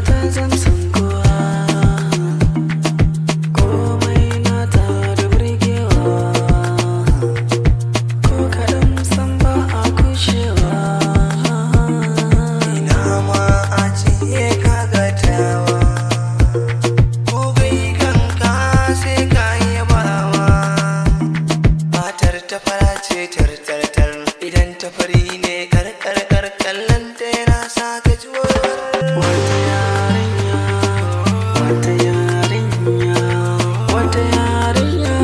ta zamsan kowa, komai nata da burgewa, ko kaɗan san ba a kushewa. Ina ma a ce ka gatawa, ko gai kanka sai ka yi bawa. Fatar ta fara ce tar idan ta fari ne karkar kallon ta yana sa ka ji Wata yarinya, wata yarinya, wata yarinya,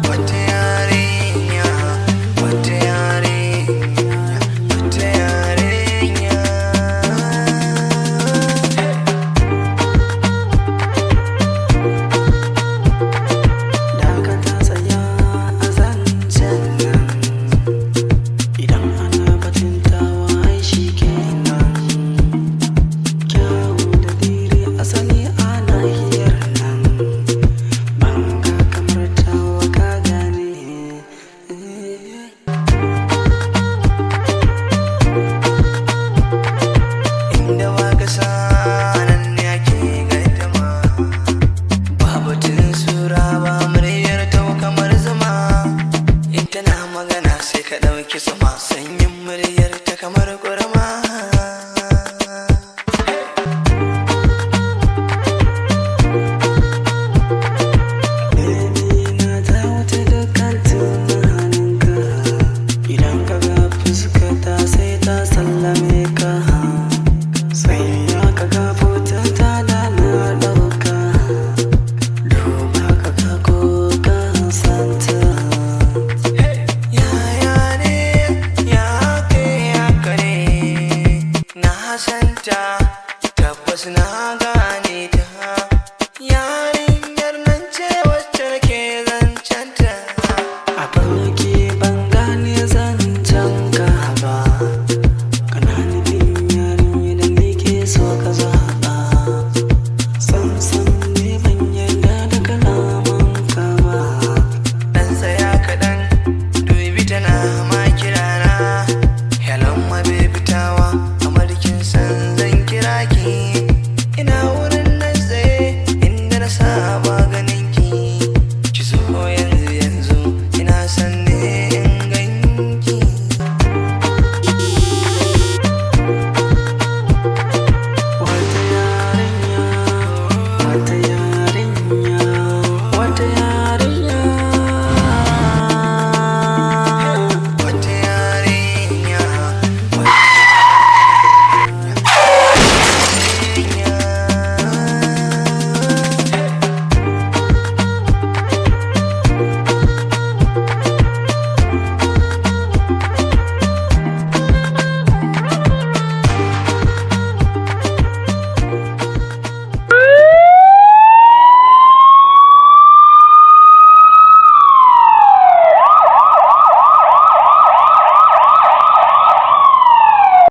wata yarinya, wata yarinya, wata yarinya. dakata tsaya a zancen nan, idan ana batuntawa ai shi kenan. Kyawu da diri asali a nahiyar nan, ban ga kamar tawa ka gane. Inda waka sanan ne ake gaddama, babu tun sura ba muryar tau kamar zuma. In tana magana sai ka ɗauki sama, sanyin muryar ta kamar ƙurama. Baby na ta wuce dukkan tunaninka, idan ka ga fuskata sai ta sallame ka, sai ya ka ga ta da na ɗauka, duba ka ga ko ka santa. Yaya ne, ya ke haka ne, na santa.